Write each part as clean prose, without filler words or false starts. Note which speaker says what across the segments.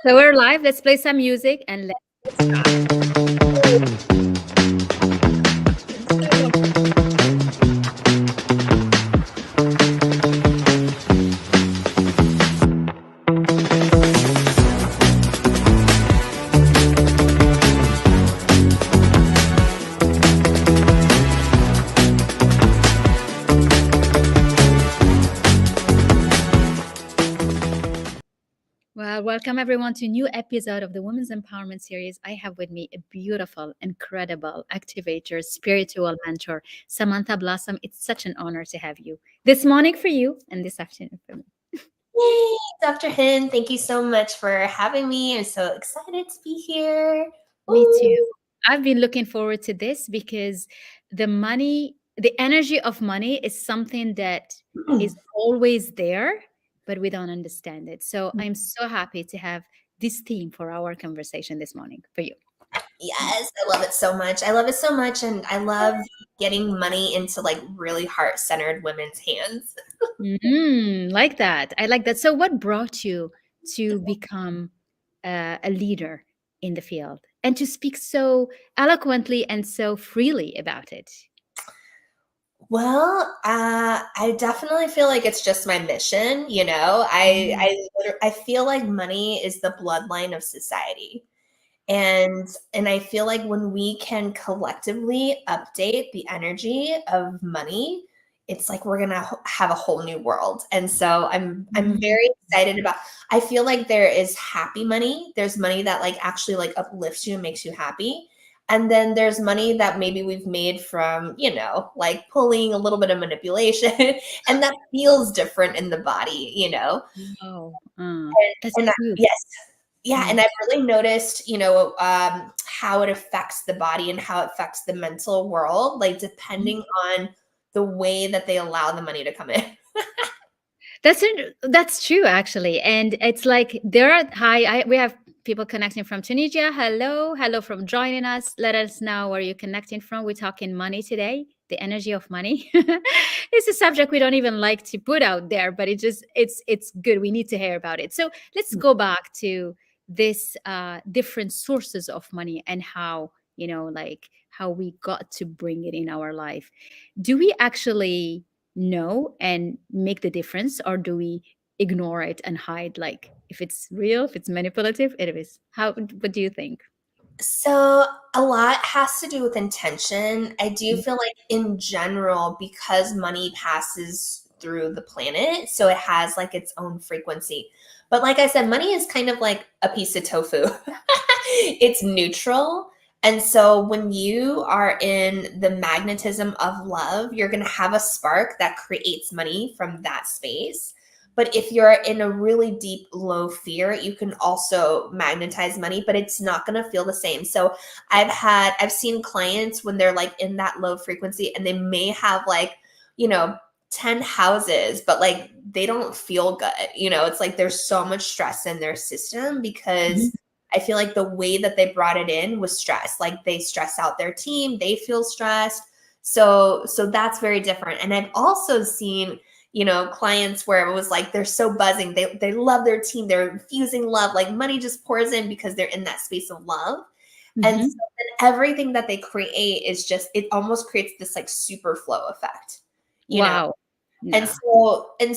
Speaker 1: So we're live. Let's play some music and let's start. Well, welcome everyone to a new episode of the Women's Empowerment Series. I have with me a beautiful, incredible activator, spiritual mentor, Samantha Blossom. It's such an honor to have you this morning for you and this afternoon for me.
Speaker 2: Yay, Dr. Hynd, thank you so much for having me. I'm so excited to be here.
Speaker 1: Me too.
Speaker 2: Woo!
Speaker 1: I've been looking forward to this because the energy of money is something that is always there, but we don't understand it. So I'm so happy to have this theme for our conversation this morning for you.
Speaker 2: Yes, I love it so much. I love it so much, and I love getting money into like really heart-centered women's hands.
Speaker 1: Like that. I like that. So, what brought you to become a leader in the field and to speak so eloquently and so freely about it?
Speaker 2: Well, I definitely feel like it's just my mission. I feel like money is the bloodline of society. And I feel like when we can collectively update the energy of money, it's like we're gonna have a whole new world. And so I'm very excited about. I feel like there is happy money. There's money that like actually like uplifts you and makes you happy. And then there's money that maybe we've made from, like pulling a little bit of manipulation, and that feels different in the body.
Speaker 1: Oh, that's
Speaker 2: And
Speaker 1: true.
Speaker 2: yes, yeah,
Speaker 1: Mm.
Speaker 2: and I've really noticed, how it affects the body and how it affects the mental world, like depending on the way that they allow the money to come in.
Speaker 1: That's true actually, and it's like there are we have people connecting from Tunisia. Hello from joining us. Let us know where you're connecting from. We're talking money today, the energy of money. It's a subject we don't even like to put out there, but it's good. We need to hear about it. So let's go back to this different sources of money and how like how we got to bring it in our life. Do we actually know and make the difference, or do we ignore it and hide, like if it's real, if it's manipulative, it is? What do you think?
Speaker 2: So a lot has to do with intention. I do feel like in general, because money passes through the planet, so it has like its own frequency. But like I said, money is kind of like a piece of tofu. It's neutral. And so when you are in the magnetism of love, you're going to have a spark that creates money from that space. But if you're in a really deep, low fear, you can also magnetize money, but it's not going to feel the same. So I've seen clients when they're like in that low frequency and they may have like, 10 houses, but like they don't feel good. It's like there's so much stress in their system because I feel like the way that they brought it in was stress. Like they stress out their team, they feel stressed. So that's very different. And I've also seen clients where it was like they're so buzzing. They love their team. They're infusing love. Like money just pours in because they're in that space of love. And so then everything that they create is just, it almost creates this like super flow effect.
Speaker 1: Wow.
Speaker 2: And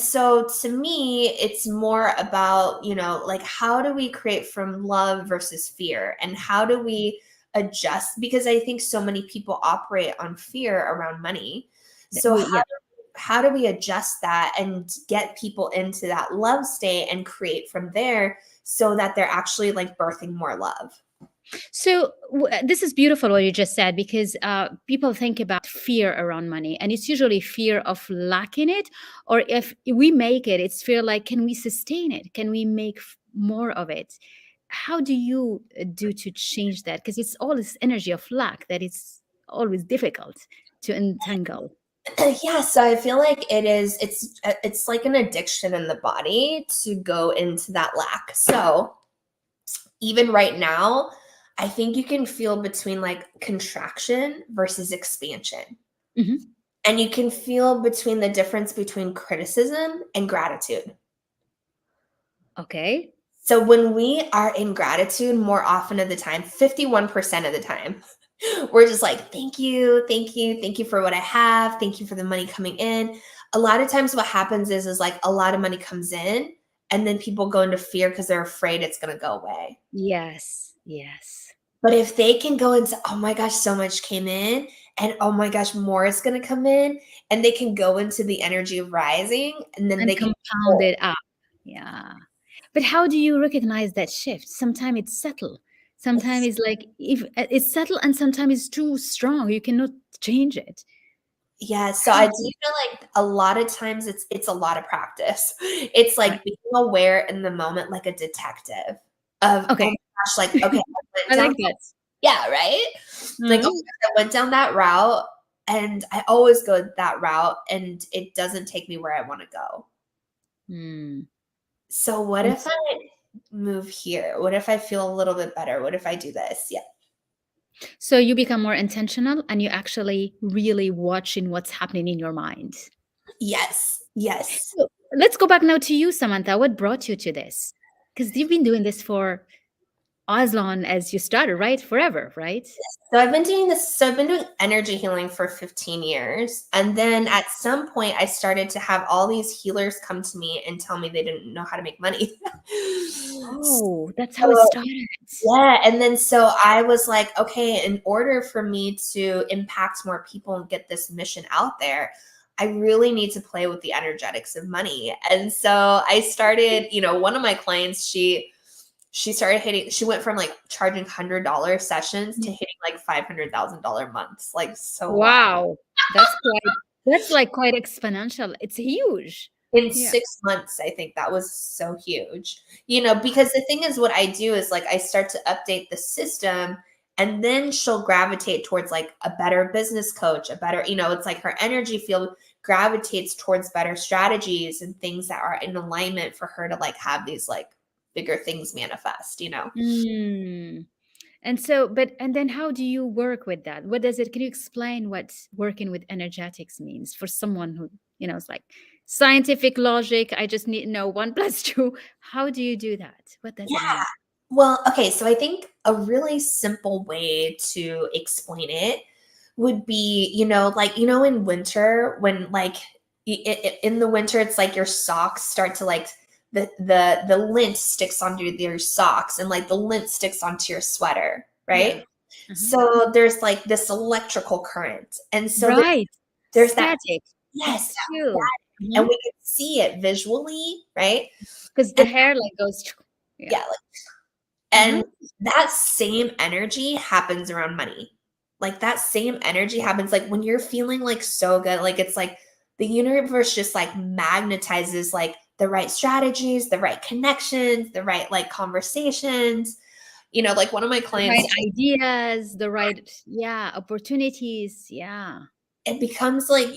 Speaker 2: so to me, it's more about, like how do we create from love versus fear, and how do we adjust? Because I think so many people operate on fear around money. So how do we adjust that and get people into that love state and create from there so that they're actually like birthing more love?
Speaker 1: So this is beautiful what you just said, because people think about fear around money, and it's usually fear of lacking it, or if we make it, it's fear like, can we sustain it? Can we make more of it? How do you do to change that? Because it's all this energy of lack that it's always difficult to entangle.
Speaker 2: Yeah, so I feel like it's like an addiction in the body to go into that lack. So even right now, I think you can feel between like contraction versus expansion. And you can feel between the difference between criticism and gratitude.
Speaker 1: Okay.
Speaker 2: So when we are in gratitude, more often of the time, 51% of the time, we're just like, thank you, thank you, thank you for what I have, thank you for the money coming in. A lot of times what happens is like a lot of money comes in and then people go into fear because they're afraid it's going to go away.
Speaker 1: Yes. Yes.
Speaker 2: But if they can go into, oh my gosh, so much came in, and oh my gosh, more is going to come in, and they can go into the energy of rising, and then
Speaker 1: And
Speaker 2: they can.
Speaker 1: compound it up. Yeah. But how do you recognize that shift? Sometimes it's subtle. Sometimes it's like if it's subtle and sometimes it's too strong. You cannot change it.
Speaker 2: Yeah, so
Speaker 1: How
Speaker 2: I
Speaker 1: do
Speaker 2: do
Speaker 1: you,
Speaker 2: feel like a lot of times it's a lot of practice. It's
Speaker 1: right.
Speaker 2: like being aware in the moment like a detective of, oh
Speaker 1: Okay.
Speaker 2: my gosh, like, okay, I went
Speaker 1: I
Speaker 2: down,
Speaker 1: like that.
Speaker 2: yeah, right? Like, oh
Speaker 1: Mhm.
Speaker 2: my gosh, I went down that route, and I always go that route, and it doesn't take me where I wanna go.
Speaker 1: Mm.
Speaker 2: So what
Speaker 1: And
Speaker 2: if I move here? What if I feel a little bit better? What if I do this? Yeah.
Speaker 1: so you become more intentional and you actually really watching what's happening in your mind.
Speaker 2: Yes. Yes.
Speaker 1: So let's go back now to you, Samantha. What brought you to this? Because you've been doing this for as long as you started, right? Forever, right?
Speaker 2: So I've been doing this. So I've been doing energy healing for 15 years. And then at some point, I started to have all these healers come to me and tell me they didn't know how to make money.
Speaker 1: Oh, that's how it
Speaker 2: So,
Speaker 1: started.
Speaker 2: yeah. And then so I was like, okay, in order for me to impact more people and get this mission out there, I really need to play with the energetics of money. And so I started, one of my clients, she started hitting, she went from like charging $100 sessions to hitting like $500,000 months, like so wild.
Speaker 1: Wow. That's like quite exponential. It's huge.
Speaker 2: In
Speaker 1: Yeah.
Speaker 2: 6 months, I think that was so huge, because the thing is what I do is like I start to update the system, and then she'll gravitate towards like a better business coach, a better, it's like her energy field gravitates towards better strategies and things that are in alignment for her to like have these like bigger things manifest.
Speaker 1: Mm. And then how do you work with that? What does it, can you explain what working with energetics means for someone who, it's like scientific logic. I just need to know one plus two. How do you do that? What does it
Speaker 2: Yeah.
Speaker 1: mean?
Speaker 2: Well, okay, so I think a really simple way to explain it would be, like, in winter when like in the winter it's like your socks start to like the lint sticks onto your socks, and like the lint sticks onto your sweater,
Speaker 1: Yeah.
Speaker 2: right?
Speaker 1: Uh-huh.
Speaker 2: So there's like this electrical current. And so
Speaker 1: Right.
Speaker 2: there's that,
Speaker 1: Static.
Speaker 2: yes,
Speaker 1: It's true.
Speaker 2: and we can see it visually, right?
Speaker 1: Because the
Speaker 2: And
Speaker 1: hair like goes, yeah.
Speaker 2: yeah,
Speaker 1: Uh-huh.
Speaker 2: and that same energy happens around money. Like that same energy happens like when you're feeling like so good, like it's like the universe just like magnetizes like the right strategies, the right connections, the right like conversations. Like one of my
Speaker 1: The
Speaker 2: clients,
Speaker 1: right ideas, the right, yeah, opportunities. Yeah.
Speaker 2: it becomes like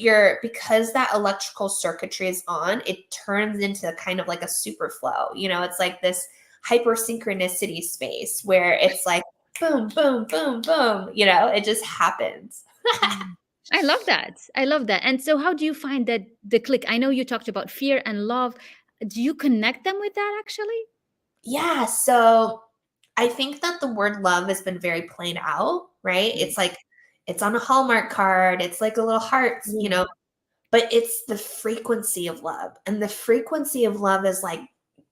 Speaker 2: because that electrical circuitry is on, it turns into kind of like a super flow. It's like this hyper synchronicity space where it's like boom, boom, boom, boom, it just happens.
Speaker 1: Mm. I love that. I love that. And so how do you find that the click? I know you talked about fear and love. Do you connect them with that actually?
Speaker 2: Yeah. So I think that the word love has been very played out, right?
Speaker 1: Mm.
Speaker 2: It's like it's on a Hallmark card, it's like a little heart,
Speaker 1: Yeah.
Speaker 2: but it's the frequency of love. And the frequency of love is like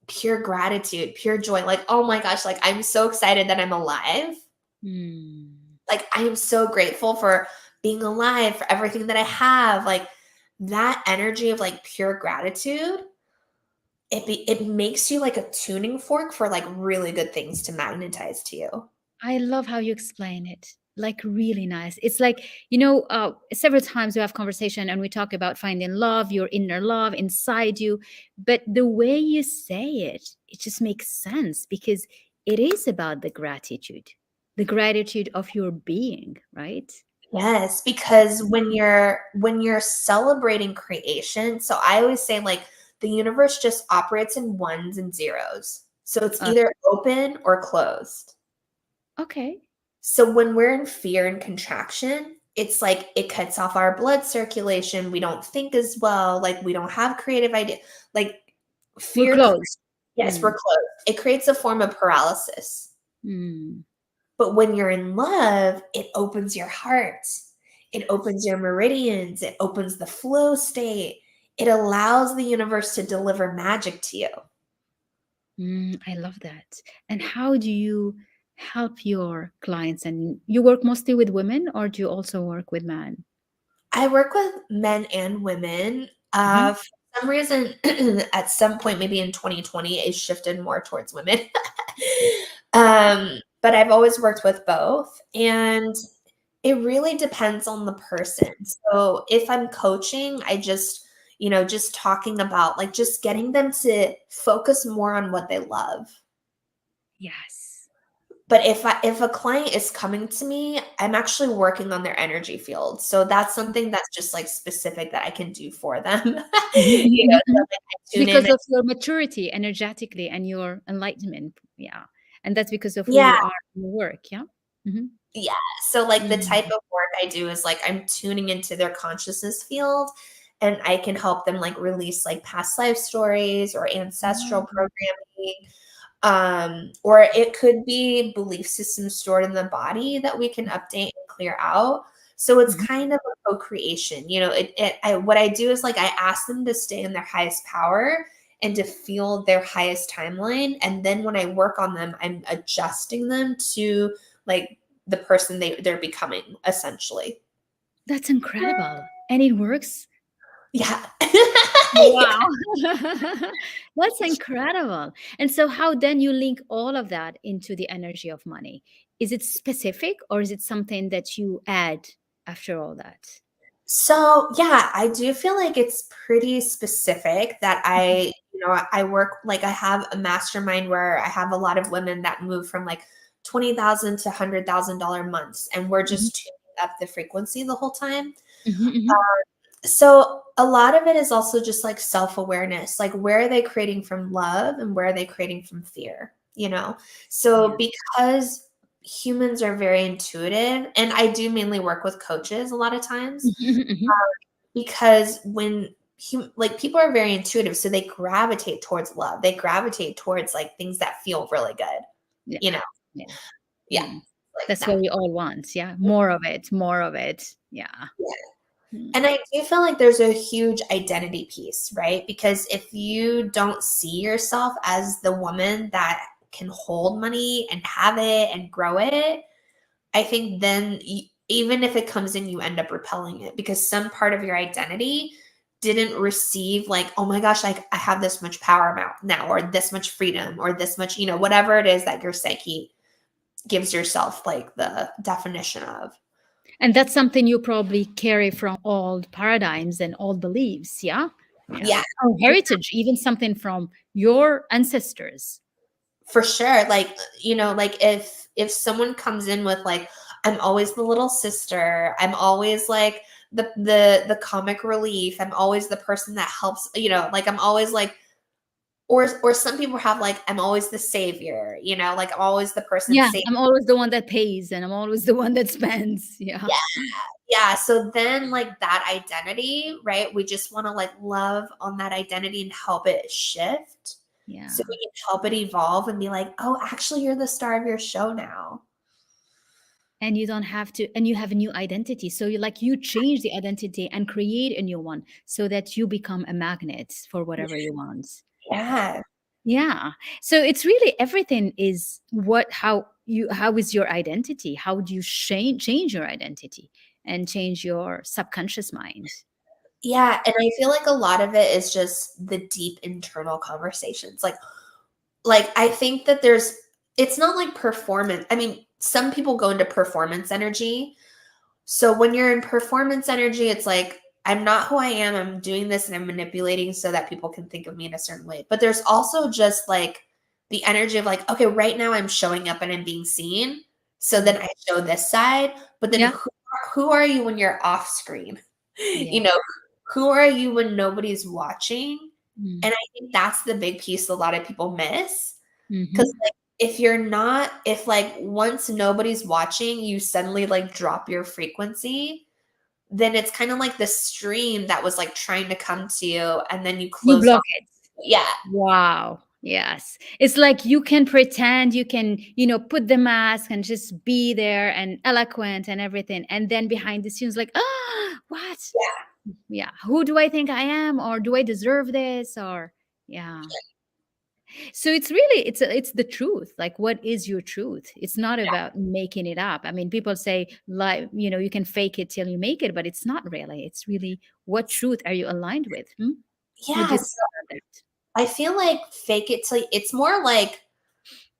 Speaker 2: pure gratitude, pure joy. Like, oh my gosh, like I'm so excited that I'm alive.
Speaker 1: Mm.
Speaker 2: Like, I am so grateful for being alive, for everything that I have. Like, that energy of like pure gratitude, it makes you like a tuning fork for like really good things to magnetize to you.
Speaker 1: I love how you explain it. Like really nice. It's like, several times we have conversation and we talk about finding love, your inner love inside you. But the way you say it just makes sense because it is about the gratitude of your being, right?
Speaker 2: Yes, because when you're celebrating creation, so I always say like the universe just operates in ones and zeros. So it's
Speaker 1: Uh,
Speaker 2: either open or closed.
Speaker 1: okay.
Speaker 2: So when we're in fear and contraction, it's like it cuts off our blood circulation. We don't think as well. Like we don't have creative idea. Like
Speaker 1: We're
Speaker 2: fear,
Speaker 1: close.
Speaker 2: yes, we're
Speaker 1: Mm.
Speaker 2: closed. it creates a form of paralysis.
Speaker 1: Mm.
Speaker 2: But when you're in love, it opens your heart. It opens your meridians. It opens the flow state. It allows the universe to deliver magic to you.
Speaker 1: I love that. And how do you help your clients? And you work mostly with women, or do you also work with men?
Speaker 2: I work with men and women.
Speaker 1: Mhm.
Speaker 2: For some reason, at some point, maybe in 2020, it shifted more towards women. But I've always worked with both. And it really depends on the person. So if I'm coaching, I just, just talking about like just getting them to focus more on what they love.
Speaker 1: Yes.
Speaker 2: But if a client is coming to me, I'm actually working on their energy field. So that's something that's just like specific that I can do for them.
Speaker 1: Mhm, mhm,
Speaker 2: So
Speaker 1: mhm.
Speaker 2: like I tune in.
Speaker 1: Because of your maturity energetically and your enlightenment. Yeah. And that's because of who
Speaker 2: Yeah,
Speaker 1: you are in your work. Yeah. Hmm.
Speaker 2: yeah. So like the type
Speaker 1: Mm.
Speaker 2: of work I do is like I'm tuning into their consciousness field, and I can help them like release like past life stories or ancestral
Speaker 1: Oh.
Speaker 2: programming. Or it could be belief systems stored in the body that we can update and clear out. So it's
Speaker 1: Mhm.
Speaker 2: kind of a co-creation. What I do is like I ask them to stay in their highest power and to feel their highest timeline. And then when I work on them, I'm adjusting them to like the person they're becoming, essentially.
Speaker 1: That's incredible. And it works.
Speaker 2: Yeah. Yeah.
Speaker 1: Wow. That's incredible. And so how then you link all of that into the energy of money? Is it specific or is it something that you add after all that?
Speaker 2: So, yeah, I do feel like it's pretty specific that
Speaker 1: Mhm,
Speaker 2: I work like I have a mastermind where I have a lot of women that move from like 20,000 to $100,000 months, and we're
Speaker 1: mhm,
Speaker 2: just tuning up the frequency the whole time.
Speaker 1: mhm, mhm.
Speaker 2: So, a lot of it is also just like self-awareness. Like, where are they creating from love and where are they creating from fear? So
Speaker 1: Yeah.
Speaker 2: because humans are very intuitive, and I do mainly work with coaches a lot of times,
Speaker 1: Mhm, mhm, mhm.
Speaker 2: because when like people are very intuitive, so they gravitate towards love. They gravitate towards like things that feel really good,
Speaker 1: Yeah.
Speaker 2: you know?
Speaker 1: Yeah.
Speaker 2: Yeah,
Speaker 1: Mm.
Speaker 2: like
Speaker 1: That's
Speaker 2: that.
Speaker 1: what we all want. Yeah. More of it. More of it. Yeah.
Speaker 2: Yeah.
Speaker 1: Mm.
Speaker 2: And I do feel like there's a huge identity piece, right? Because if you don't see yourself as the woman that can hold money and have it and grow it, I think then even if it comes in, you end up repelling it because some part of your identity didn't receive like, oh my gosh, like I have this much power now, or this much freedom, or this much, whatever it is that your psyche gives yourself like the definition of.
Speaker 1: And that's something you probably carry from old paradigms and old beliefs. Yeah. Yeah.
Speaker 2: Yeah,
Speaker 1: Or heritage, even something from your ancestors.
Speaker 2: for sure. Like, like if someone comes in with like, I'm always the little sister, I'm always like the comic relief, I'm always the person that helps, like I'm always like, or some people have like, I'm always the savior, like I'm always the person
Speaker 1: Yeah.
Speaker 2: saving.
Speaker 1: I'm always the one that pays and I'm always the one that spends. Yeah.
Speaker 2: Yeah. Yeah. So then like that identity, right? We just want to like love on that identity and help it shift. So
Speaker 1: Yeah.
Speaker 2: we can help it evolve and be like, oh, actually you're the star of your show now.
Speaker 1: And you don't have to, and you have a new identity. So you change the identity and create a new one so that you become a magnet for whatever you want.
Speaker 2: Yeah.
Speaker 1: Yeah. So it's really everything is how is your identity? How do you change your identity and change your subconscious mind?
Speaker 2: Yeah. And I feel like a lot of it is just the deep internal conversations. Like I think that it's not like performance. I mean, some people go into performance energy. So when you're in performance energy, it's like, I'm not who I am. I'm doing this and I'm manipulating so that people can think of me in a certain way. But there's also just like the energy of like, okay, right now I'm showing up and I'm being seen. So then
Speaker 1: Mhm.
Speaker 2: I show this side. But then
Speaker 1: Yeah.
Speaker 2: who are you when you're off screen?
Speaker 1: Yeah.
Speaker 2: You know, who are you when nobody's watching?
Speaker 1: Mm.
Speaker 2: And I think that's the big piece a lot of people miss. Because
Speaker 1: Mhm.
Speaker 2: like if like once nobody's watching, you suddenly like drop your frequency, then it's kind of like the stream that was like trying to come to you and then you
Speaker 1: You
Speaker 2: close off.
Speaker 1: block it.
Speaker 2: Yeah.
Speaker 1: Wow. Yes. It's like you can pretend, you can, put the mask and just be there and eloquent and everything. And then behind the scenes, like, what?
Speaker 2: Yeah.
Speaker 1: Yeah. Who do I think I am? Or do I deserve this? Or, yeah. So it's really, it's the truth. Like, what is your truth? It's not about making it up. I mean, people say, like, you can fake it till you make it, but it's not really. It's really, what truth are you aligned with? Would you
Speaker 2: Yes.
Speaker 1: say that?
Speaker 2: I feel like fake it till it's more like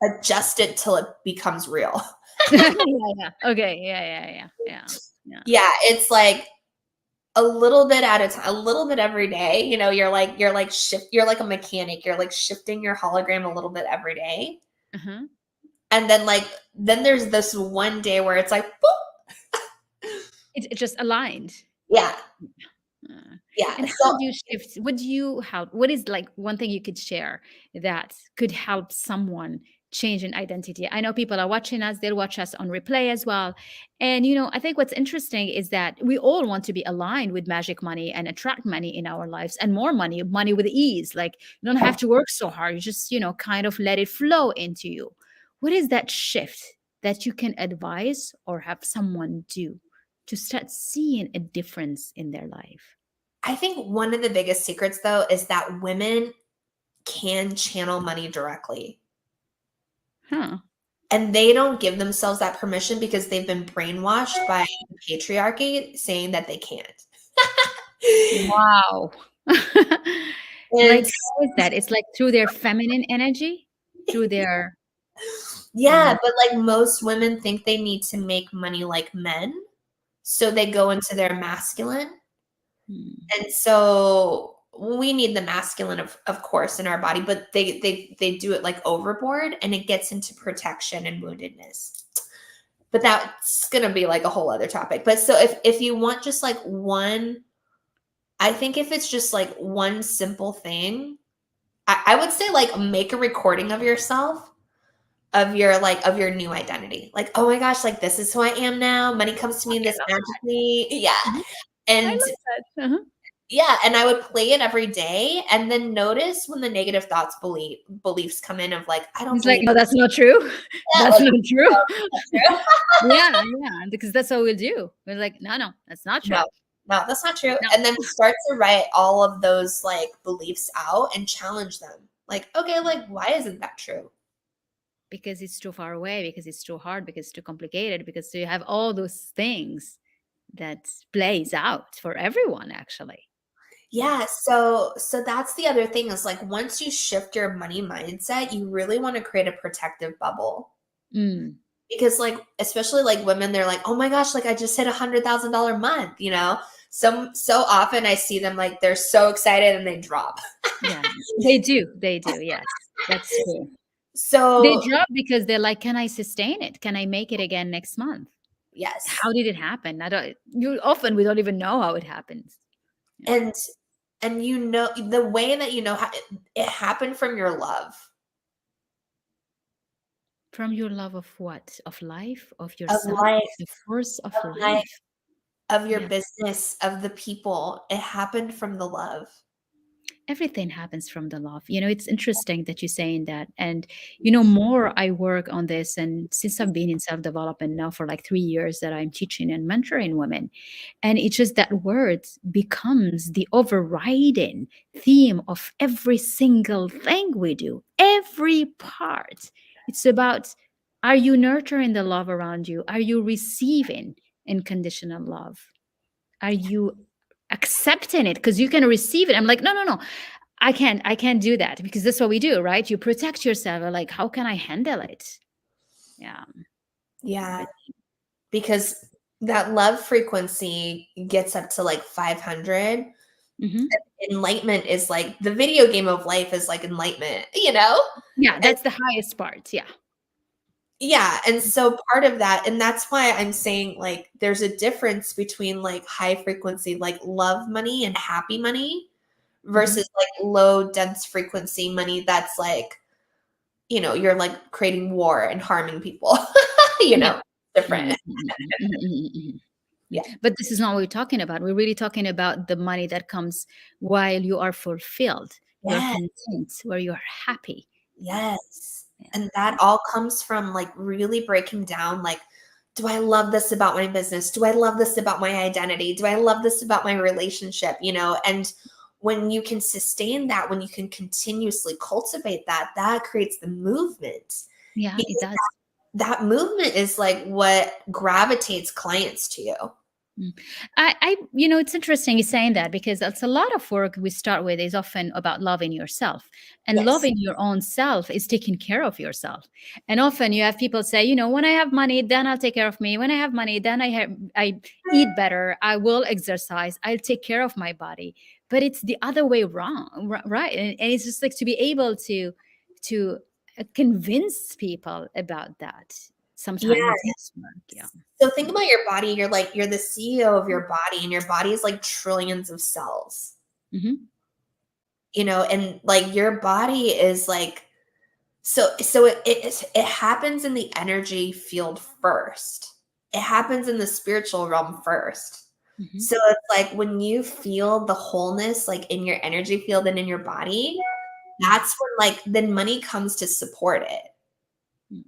Speaker 2: adjust it till it becomes real.
Speaker 1: Yeah, yeah. Okay. Yeah.
Speaker 2: Yeah, it's like a little bit at a time, a little bit every day. You're like a mechanic. You're like shifting your hologram a little bit every day.
Speaker 1: Uh-huh.
Speaker 2: And then there's this one day where it's like, boop.
Speaker 1: It's just aligned.
Speaker 2: Yeah.
Speaker 1: Uh,
Speaker 2: Yeah.
Speaker 1: and how
Speaker 2: So
Speaker 1: do you shift? What is like one thing you could share that could help someone change an identity? I know people are watching us, they'll watch us on replay as well. And I think what's interesting is that we all want to be aligned with magic money and attract money in our lives and more money with ease. Like you don't have to work so hard. You just, kind of let it flow into you. What is that shift that you can advise or have someone do to start seeing a difference in their life?
Speaker 2: I think one of the biggest secrets, though, is that women can channel money directly.
Speaker 1: Huh.
Speaker 2: And they don't give themselves that permission because they've been brainwashed by the patriarchy saying that they can't.
Speaker 1: Wow.
Speaker 2: And
Speaker 1: Like, how is that? It's like through their feminine energy? Through their
Speaker 2: yeah, but like most women think they need to make money like men. So they go into their masculine.
Speaker 1: mm,
Speaker 2: And so we need the masculine of course in our body, but they do it like overboard and it gets into protection and woundedness. But that's gonna be like a whole other topic. But so if you want just like one, I think if it's just like one simple thing, I would say like make a recording of yourself of your new identity. Like, oh my gosh, like this is who I am now. Money comes to me this magically. Yeah.
Speaker 1: mhm. I
Speaker 2: And
Speaker 1: love that. Uh-huh.
Speaker 2: yeah, and I would play it every day and then notice when the negative thoughts beliefs come in of like, I don't
Speaker 1: It's like,
Speaker 2: believe
Speaker 1: no, that's not true.
Speaker 2: that.
Speaker 1: That's
Speaker 2: Like,
Speaker 1: not true.
Speaker 2: no, that's not true.
Speaker 1: Yeah, because that's what we'll do. We're like, no, that's not true.
Speaker 2: No, no, that's not true.
Speaker 1: No,
Speaker 2: And then start to write all of those like beliefs out and challenge them. Like, okay, like why isn't that true?
Speaker 1: because it's too far away, because it's too hard, because it's too complicated, because you have all those things that plays out for everyone, actually.
Speaker 2: Yeah, so that's the other thing is like once you shift your money mindset, you really want to create a protective bubble.
Speaker 1: Mm.
Speaker 2: Because like especially like women, they're like, oh my gosh, like I just hit $100,000 month, you know? So often I see them like they're so excited and they drop.
Speaker 1: Yeah, they do. They do. Yes, that's true. They
Speaker 2: So
Speaker 1: drop because they're like, "Can I sustain it? Can I make it again next month?
Speaker 2: yes.
Speaker 1: How did it happen?" We don't even know how it happens. Yeah.
Speaker 2: And you know the way that you know how it happened from your love
Speaker 1: From your love of what? Of life, of
Speaker 2: of
Speaker 1: yourself,
Speaker 2: life,
Speaker 1: of the force of
Speaker 2: of life,
Speaker 1: life.
Speaker 2: of your
Speaker 1: Yeah.
Speaker 2: business, of the people. It happened from the love.
Speaker 1: Everything happens from the love. It's interesting that you're saying that. And, more I work on this, and since I've been in self development now for like 3 years that I'm teaching and mentoring women, and it's just that word becomes the overriding theme of every single thing we do, every part. It's about, are you nurturing the love around you? Are you receiving unconditional love? Are you accepting it? Because you can receive it. I'm like, no, I can't do that, because that's what we do, right? You protect yourself. Like, how can I handle it? Yeah.
Speaker 2: Yeah,
Speaker 1: But
Speaker 2: because that love frequency gets up to like 500.
Speaker 1: mhm.
Speaker 2: Enlightenment is like the video game of life is like enlightenment, you know?
Speaker 1: Yeah,
Speaker 2: And
Speaker 1: that's the highest part. Yeah.
Speaker 2: yeah, and so part of that, and that's why I'm saying like there's a difference between like high frequency, like love money and happy money
Speaker 1: Mhm.
Speaker 2: versus like low dense frequency money that's like, you're like creating war and harming people,
Speaker 1: Yeah.
Speaker 2: different.
Speaker 1: Mhm, mhm, mhm, mhm, mhm.
Speaker 2: Yeah.
Speaker 1: But this is not what we're talking about. We're really talking about the money that comes while you are fulfilled, you're
Speaker 2: Yeah.
Speaker 1: content, where you're happy.
Speaker 2: Yes.
Speaker 1: Yeah.
Speaker 2: And that all comes from like really breaking down like, do I love this about my business? Do I love this about my identity? Do I love this about my relationship? And when you can sustain that, when you can continuously cultivate that, that creates the movement.
Speaker 1: Yeah, it
Speaker 2: Because
Speaker 1: does.
Speaker 2: that movement is like what gravitates clients to you.
Speaker 1: Mm. It's interesting you saying that because that's a lot of work we start with is often about loving yourself. And
Speaker 2: Yes.
Speaker 1: loving your own self is taking care of yourself. And often you have people say, when I have money, then I'll take care of me. When I have money, then I eat better. I will exercise. I'll take care of my body. But it's the other way wrong, right? And it's just like to be able to convince people about that.
Speaker 2: Yeah.
Speaker 1: Sometimes it takes work. Yeah.
Speaker 2: So think about your body. You're the CEO of your body, and your body is like trillions of cells.
Speaker 1: Hmm.
Speaker 2: And like your body is like it happens in the energy field first. It happens in the spiritual realm first.
Speaker 1: Hmm.
Speaker 2: So it's like when you feel the wholeness like in your energy field and in your body, that's when like then money comes to support it, you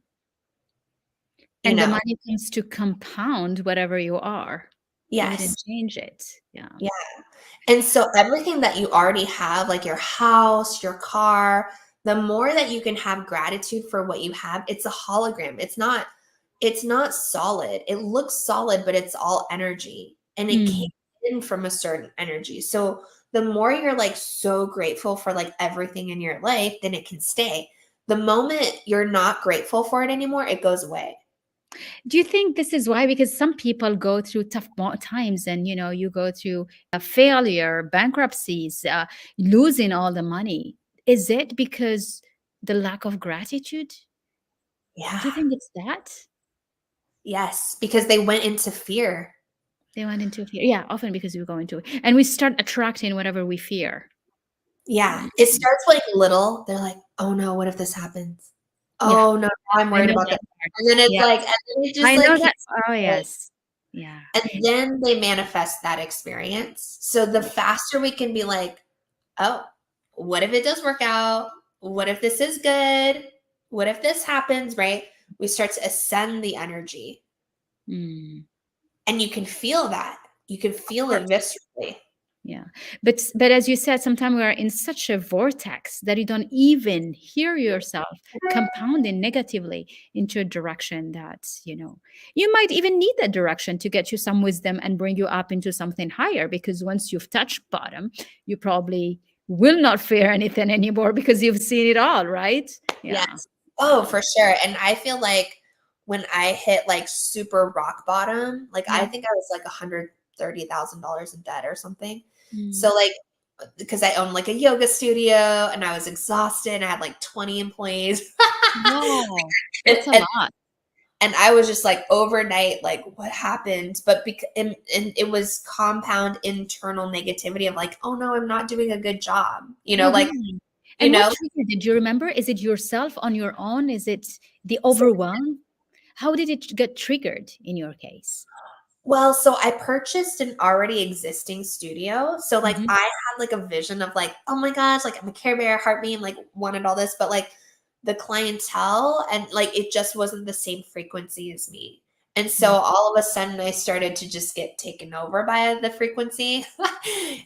Speaker 1: And the
Speaker 2: know.
Speaker 1: money comes to compound whatever you are. It
Speaker 2: Yes.
Speaker 1: wouldn't change it. Yeah.
Speaker 2: Yeah. And so everything that you already have, like your house, your car, the more that you can have gratitude for what you have, it's a hologram. It's not solid. It looks solid, but it's all energy. And it came
Speaker 1: Mm.
Speaker 2: in from a certain energy. So the more you're like so grateful for like everything in your life, then it can stay. The moment you're not grateful for it anymore, it goes away.
Speaker 1: Do you think this is why? Because some people go through tough times and, you go through a failure, bankruptcies, losing all the money. Is it because the lack of gratitude? Do you
Speaker 2: Yeah.
Speaker 1: think it's that?
Speaker 2: Yes. Because they went into fear.
Speaker 1: They went into fear. Yeah, often because we go into it. And we start attracting whatever we fear.
Speaker 2: Yeah,
Speaker 1: Mm.
Speaker 2: it starts, like, little. They're like, "Oh, no, what if this happens?
Speaker 1: Yeah,
Speaker 2: Oh, no, now I'm
Speaker 1: I
Speaker 2: worried
Speaker 1: know
Speaker 2: about
Speaker 1: that
Speaker 2: this."
Speaker 1: part.
Speaker 2: And then it's
Speaker 1: Yeah,
Speaker 2: like and then it just,
Speaker 1: I
Speaker 2: like,
Speaker 1: know
Speaker 2: keeps
Speaker 1: that. Oh,
Speaker 2: going,
Speaker 1: yes. Yeah.
Speaker 2: and then they manifest that experience. So the
Speaker 1: Yeah.
Speaker 2: faster we can be like, "Oh, what if it does work out? What if this is good? What if this happens?" Right? We start to ascend the energy,
Speaker 1: Mm.
Speaker 2: and you can feel that. You can
Speaker 1: Of
Speaker 2: feel it
Speaker 1: course.
Speaker 2: viscerally.
Speaker 1: Yeah. But as you said, sometimes we are in such a vortex that you don't even hear yourself compounding negatively into a direction that, you might even need that direction to get you some wisdom and bring you up into something higher. Because once you've touched bottom, you probably will not fear anything anymore because you've seen it all, right? Yeah.
Speaker 2: Yes. Oh, for sure, and I feel like when I hit, like, super rock bottom, like, I
Speaker 1: Yeah.
Speaker 2: think I was, like, $130,000 in debt or something.
Speaker 1: Mm.
Speaker 2: So, like because I owned, like, a yoga studio, and I was exhausted, I had, like, 20 employees.
Speaker 1: Wow.
Speaker 2: And
Speaker 1: That's a
Speaker 2: and
Speaker 1: lot.
Speaker 2: and I was just, like, overnight, like, "What happened?" But and it was compound internal negativity of, like, "Oh, no, I'm not doing a good job."
Speaker 1: Oh,
Speaker 2: Like,
Speaker 1: really?
Speaker 2: you
Speaker 1: And what
Speaker 2: know?
Speaker 1: triggered it? Do you remember? Is it yourself on your own? Is it the
Speaker 2: So
Speaker 1: overwhelm? How did it get triggered in your case?
Speaker 2: Well, so I purchased an already existing studio. So like
Speaker 1: Mhm.
Speaker 2: I had like a vision of like, oh my gosh, like I'm a Care Bear, Heartbeat, like wanted all this, but like the clientele and like it just wasn't the same frequency as me. And so
Speaker 1: Mm.
Speaker 2: all of a sudden I started to just get taken over by the frequency.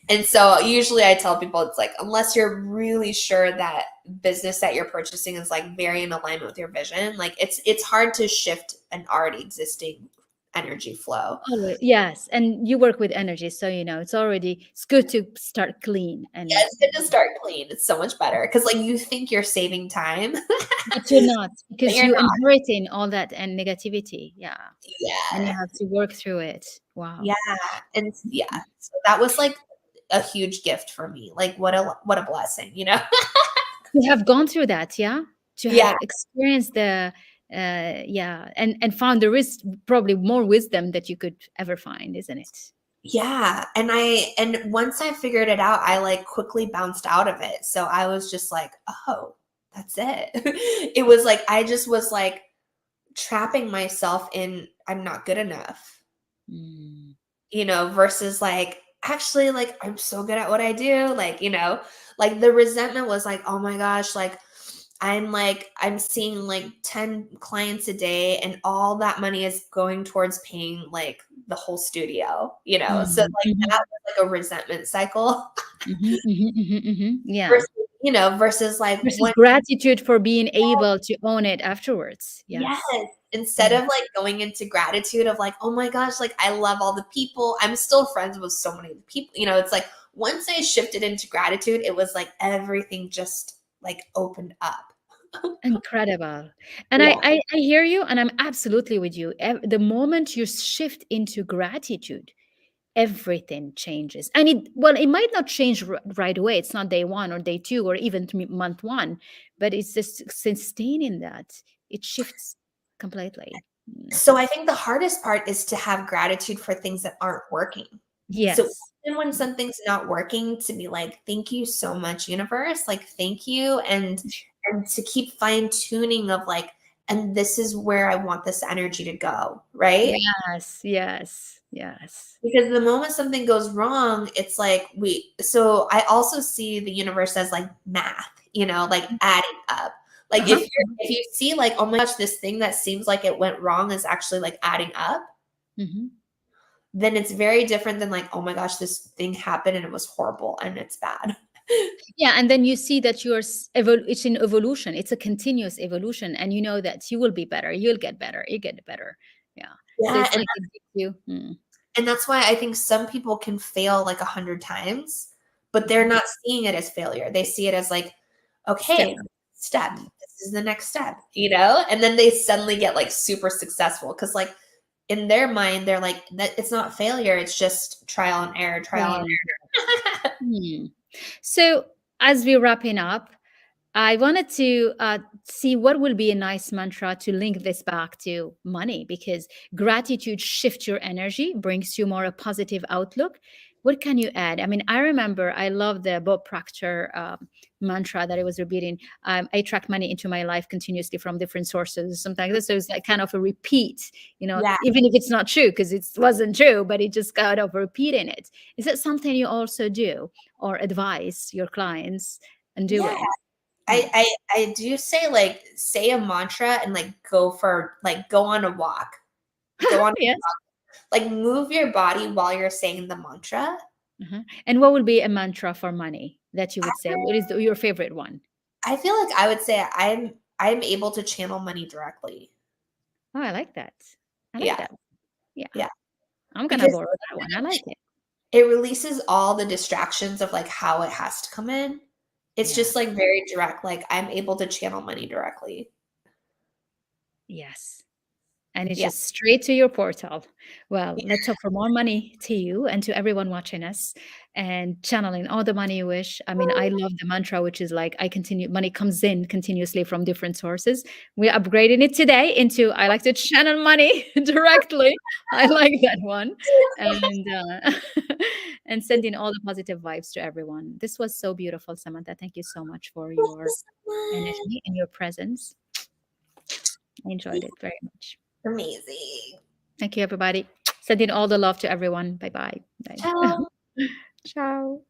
Speaker 2: And so usually I tell people it's like unless you're really sure that business that you're purchasing is like very in alignment with your vision, like it's hard to shift an already existing energy flow.
Speaker 1: Yes, and you work with energy, so it's good to start clean
Speaker 2: Yeah,
Speaker 1: and
Speaker 2: it's good to start clean. It's so much better because, like, you think you're saving time,
Speaker 1: but you're not
Speaker 2: but
Speaker 1: because
Speaker 2: you're
Speaker 1: you're
Speaker 2: not.
Speaker 1: inheriting all that and negativity. Yeah. And you
Speaker 2: Yeah,
Speaker 1: have to work through it.
Speaker 2: yeah,
Speaker 1: Wow.
Speaker 2: and yeah, so that was, like, a huge gift for me. Like, what a blessing, you know?
Speaker 1: You have gone through that, yeah? To
Speaker 2: Yeah,
Speaker 1: have experienced the yeah, and found there is probably more wisdom that you could ever find, isn't it?
Speaker 2: yeah, and once I figured it out, I, like, quickly bounced out of it, so I was just like, "Oh, that's it." It was like I just was, like, trapping myself in, "I'm not good enough."
Speaker 1: Mm.
Speaker 2: Versus like, actually, like, I'm so good at what I do. Like the resentment was like, oh my gosh, like, I'm seeing like 10 clients a day, and all that money is going towards paying like the whole studio, you know? So
Speaker 1: Mhm,
Speaker 2: like
Speaker 1: mhm,
Speaker 2: that was like a resentment cycle
Speaker 1: mhm, mhm, mhm, mhm. Yeah.
Speaker 2: versus, you know, versus like
Speaker 1: Versus
Speaker 2: one.
Speaker 1: gratitude for being able to own it afterwards.
Speaker 2: Yes.
Speaker 1: Yes.
Speaker 2: Instead
Speaker 1: Yeah.
Speaker 2: of like going into gratitude of like, oh my gosh, like I love all the people. I'm still friends with so many people. You know, it's like once I shifted into gratitude, it was like everything just like opened up.
Speaker 1: Incredible. And
Speaker 2: Yeah.
Speaker 1: I hear you, and I'm absolutely with you. The moment you shift into gratitude, everything changes. And it might not change right away. It's not day one or day two or even month one, but it's just sustaining that. It shifts completely. Mm.
Speaker 2: So I think the hardest part is to have gratitude for things that aren't working. So
Speaker 1: Yes.
Speaker 2: even when something's not working, to be like, thank you so much, universe. Like, thank you. And to keep fine tuning of like, and this is where I want this energy to go, right?
Speaker 1: Yes. Yes. Yes.
Speaker 2: Because the moment something goes wrong, it's like so I also see the universe as like math, you know, like adding up. Like
Speaker 1: Uh-huh.
Speaker 2: if you see like, oh my gosh, this thing that seems like it went wrong is actually like adding up,
Speaker 1: Hmm.
Speaker 2: then it's very different than like, oh my gosh, this thing happened and it was horrible and it's bad.
Speaker 1: Yeah, and then you see that it's in evolution. It's a continuous evolution, and you know that you will be better. You'll get better. You get better. Yeah. So
Speaker 2: Yeah,
Speaker 1: it's like it gives you.
Speaker 2: and that's why I think some people can fail like 100 times, but they're not seeing it as failure. They see it as like,
Speaker 1: Step.
Speaker 2: okay, step. This is the next step, you know? And then they suddenly get like super successful because like in their mind, they're like, that it's not failure, it's just trial and error, trial and
Speaker 1: Trial.
Speaker 2: error.
Speaker 1: Hmm. So as we're wrapping up, I wanted to see what will be a nice mantra to link this back to money, because gratitude shifts your energy, brings you more a positive outlook. What can you add? I mean, I remember I love the Bob Proctor mantra that I was repeating. I attract money into my life continuously from different sources, something like this. So it's like kind of a repeat,
Speaker 2: Yeah.
Speaker 1: even if it's not true, because it wasn't true, but it just kind of repeating it. Is that something you also do or advise your clients and
Speaker 2: Yeah.
Speaker 1: doing?
Speaker 2: I, I I do say like say a mantra and like go on a walk. Go on
Speaker 1: Yes.
Speaker 2: like move your body while you're saying the mantra.
Speaker 1: Uh-huh. And what would be a mantra for money that you would say? What is your favorite one?
Speaker 2: I feel like I would say I'm able to channel money directly.
Speaker 1: Oh, I like that. I like
Speaker 2: Yeah,
Speaker 1: that. Yeah.
Speaker 2: yeah.
Speaker 1: I'm gonna
Speaker 2: Because
Speaker 1: borrow that one. I like it.
Speaker 2: it releases all the distractions of like how it has to come in. It's
Speaker 1: Yeah.
Speaker 2: just like very direct, like I'm able to channel money directly.
Speaker 1: Yes. And it's
Speaker 2: Yeah.
Speaker 1: just straight to your portal. Well, let's offer more money to you and to everyone watching us and channeling all the money you wish. I mean, I love the mantra, which is like, money comes in continuously from different sources. We're upgrading it today into, I like to channel money directly. I like that one. And, and sending all the positive vibes to everyone. This was so beautiful, Samantha. Thank you so much for
Speaker 2: Thank you
Speaker 1: your
Speaker 2: so much.
Speaker 1: energy and your presence. I enjoyed it very much.
Speaker 2: Amazing.
Speaker 1: Thank you, everybody. Sending all the love to everyone. Bye-bye. Bye.
Speaker 2: Ciao.
Speaker 1: Ciao.